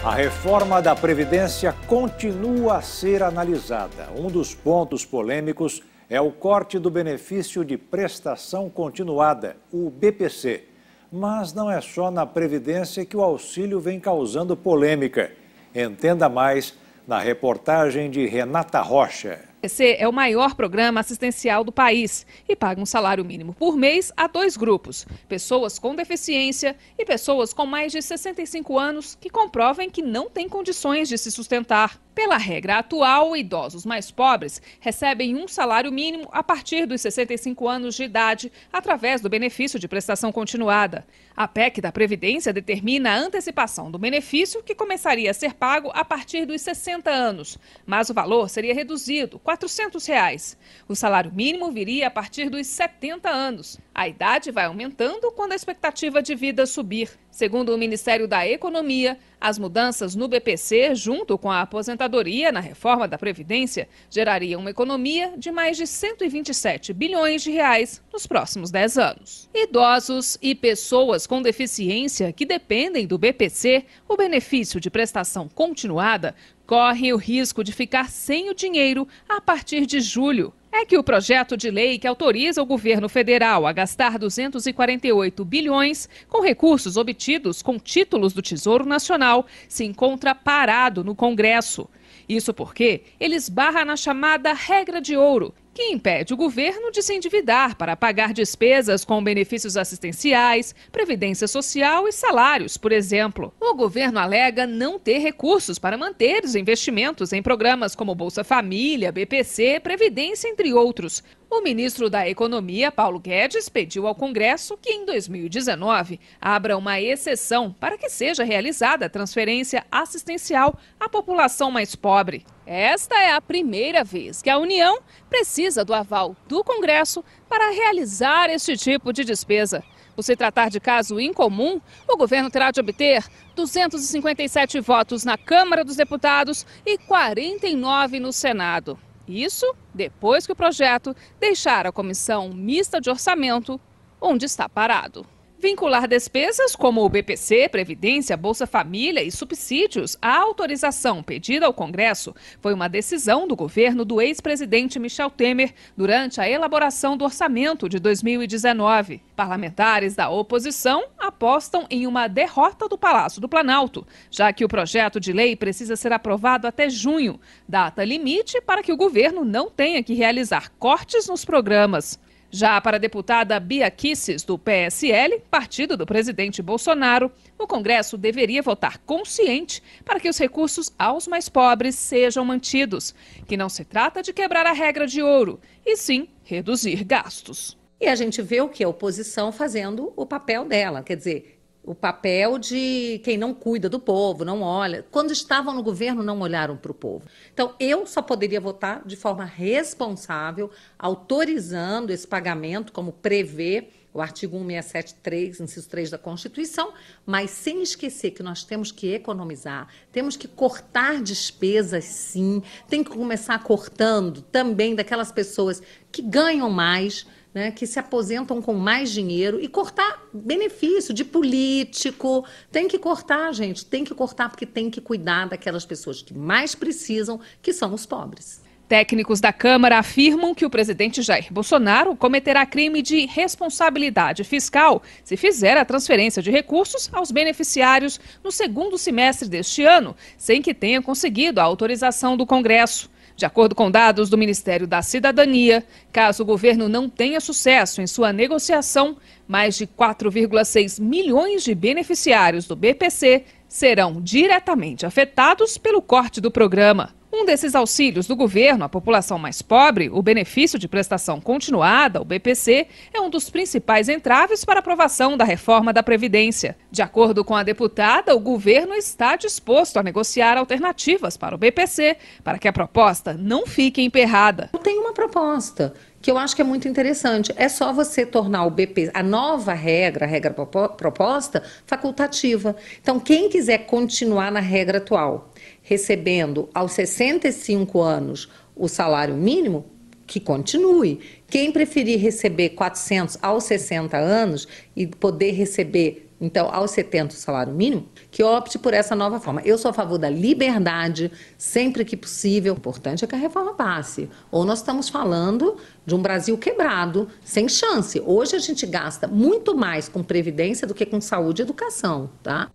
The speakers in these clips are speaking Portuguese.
A reforma da Previdência continua a ser analisada. Um dos pontos polêmicos é o corte do benefício de prestação continuada, o BPC. Mas não é só na Previdência que o auxílio vem causando polêmica. Entenda mais na reportagem de Renata Rocha. O BPC é o maior programa assistencial do país e paga um salário mínimo por mês a 2 grupos: pessoas com deficiência e pessoas com mais de 65 anos que comprovem que não têm condições de se sustentar. Pela regra atual, idosos mais pobres recebem um salário mínimo a partir dos 65 anos de idade, através do benefício de prestação continuada. A PEC da Previdência determina a antecipação do benefício, que começaria a ser pago a partir dos 60 anos, mas o valor seria reduzido, R$ 400. O salário mínimo viria a partir dos 70 anos. A idade vai aumentando quando a expectativa de vida subir. Segundo o Ministério da Economia, as mudanças no BPC, junto com a aposentadoria na reforma da Previdência, gerariam uma economia de mais de 127 bilhões de reais nos próximos 10 anos. Idosos e pessoas com deficiência que dependem do BPC, o benefício de prestação continuada, correm o risco de ficar sem o dinheiro a partir de julho. É que o projeto de lei que autoriza o governo federal a gastar 248 bilhões com recursos obtidos com títulos do Tesouro Nacional se encontra parado no Congresso. Isso porque ele esbarra na chamada regra de ouro, que impede o governo de se endividar para pagar despesas com benefícios assistenciais, previdência social e salários, por exemplo. O governo alega não ter recursos para manter os investimentos em programas como Bolsa Família, BPC, Previdência, entre outros. O ministro da Economia, Paulo Guedes, pediu ao Congresso que, em 2019, abra uma exceção para que seja realizada a transferência assistencial à população mais pobre. Esta é a primeira vez que a União precisa do aval do Congresso para realizar este tipo de despesa. Por se tratar de caso incomum, o governo terá de obter 257 votos na Câmara dos Deputados e 49 no Senado. Isso depois que o projeto deixar a Comissão Mista de Orçamento, onde está parado. Vincular despesas como o BPC, Previdência, Bolsa Família e subsídios à autorização pedida ao Congresso foi uma decisão do governo do ex-presidente Michel Temer durante a elaboração do orçamento de 2019. Parlamentares da oposição apostam em uma derrota do Palácio do Planalto, já que o projeto de lei precisa ser aprovado até junho, data limite para que o governo não tenha que realizar cortes nos programas. Já para a deputada Bia Kicis, do PSL, partido do presidente Bolsonaro, o Congresso deveria votar consciente para que os recursos aos mais pobres sejam mantidos, que não se trata de quebrar a regra de ouro, e sim reduzir gastos. E a gente vê o que? A oposição fazendo o papel dela, quer dizer, o papel de quem não cuida do povo, não olha. Quando estavam no governo, não olharam para o povo. Então, eu só poderia votar de forma responsável, autorizando esse pagamento, como prevê o artigo 1673, inciso 3 da Constituição, mas sem esquecer que nós temos que economizar, temos que cortar despesas, sim, tem que começar cortando também daquelas pessoas que ganham mais, né, que se aposentam com mais dinheiro, e cortar benefício de político. Tem que cortar, gente, tem que cortar, porque tem que cuidar daquelas pessoas que mais precisam, que são os pobres. Técnicos da Câmara afirmam que o presidente Jair Bolsonaro cometerá crime de responsabilidade fiscal se fizer a transferência de recursos aos beneficiários no segundo semestre deste ano, sem que tenha conseguido a autorização do Congresso. De acordo com dados do Ministério da Cidadania, caso o governo não tenha sucesso em sua negociação, mais de 4,6 milhões de beneficiários do BPC serão diretamente afetados pelo corte do programa. Um desses auxílios do governo à população mais pobre, o benefício de prestação continuada, o BPC, é um dos principais entraves para a aprovação da reforma da Previdência. De acordo com a deputada, o governo está disposto a negociar alternativas para o BPC, para que a proposta não fique emperrada. Eu tenho uma proposta que eu acho que é muito interessante. É só você tornar o BPC, a nova regra, a regra proposta, facultativa. Então, quem quiser continuar na regra atual, recebendo aos 65 anos o salário mínimo, que continue. Quem preferir receber 400 aos 60 anos e poder receber Então, aos 70 o salário mínimo, que opte por essa nova forma. Eu sou a favor da liberdade, sempre que possível. O importante é que a reforma passe. Ou nós estamos falando de um Brasil quebrado, sem chance. Hoje a gente gasta muito mais com previdência do que com saúde e educação, tá?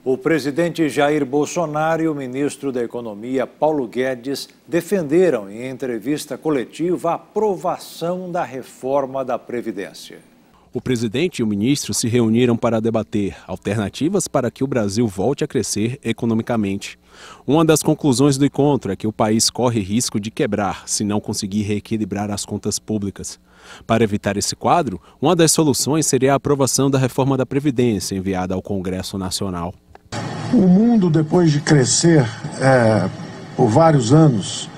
O presidente Jair Bolsonaro e o ministro da Economia, Paulo Guedes, defenderam em entrevista coletiva a aprovação da reforma da Previdência. O presidente e o ministro se reuniram para debater alternativas para que o Brasil volte a crescer economicamente. Uma das conclusões do encontro é que o país corre risco de quebrar se não conseguir reequilibrar as contas públicas. Para evitar esse quadro, uma das soluções seria a aprovação da reforma da Previdência enviada ao Congresso Nacional. O mundo, depois de crescer por vários anos,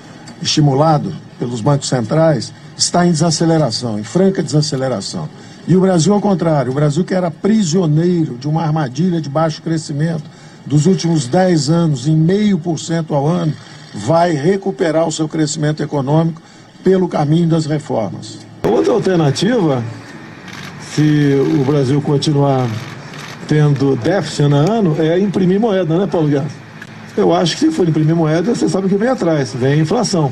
estimulado pelos bancos centrais, está em desaceleração, em franca desaceleração. E o Brasil, ao contrário, o Brasil que era prisioneiro de uma armadilha de baixo crescimento dos últimos 10 anos, em 0,5% ao ano, vai recuperar o seu crescimento econômico pelo caminho das reformas. Outra alternativa, se o Brasil continuar tendo déficit ano a ano, é imprimir moeda, né, Paulo Guedes? Eu acho que se for imprimir moeda, você sabe o que vem atrás, vem a inflação.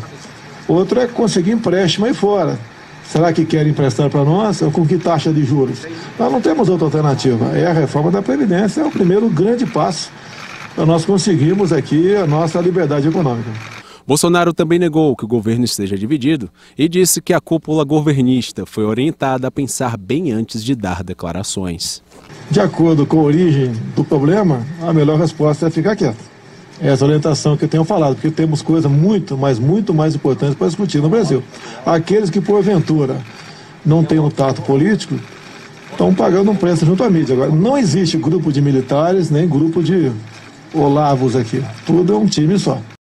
Outro é conseguir empréstimo aí fora. Será que querem emprestar para nós? Ou com que taxa de juros? Nós não temos outra alternativa. É a reforma da Previdência, é o primeiro grande passo para nós conseguirmos aqui a nossa liberdade econômica. Bolsonaro também negou que o governo esteja dividido e disse que a cúpula governista foi orientada a pensar bem antes de dar declarações. De acordo com a origem do problema, a melhor resposta é ficar quieto. Essa orientação que eu tenho falado, porque temos coisas muito mais importantes para discutir no Brasil. Aqueles que, porventura, não têm um tato político, estão pagando um preço junto à mídia. Agora, não existe grupo de militares, nem grupo de olavos aqui. Tudo é um time só.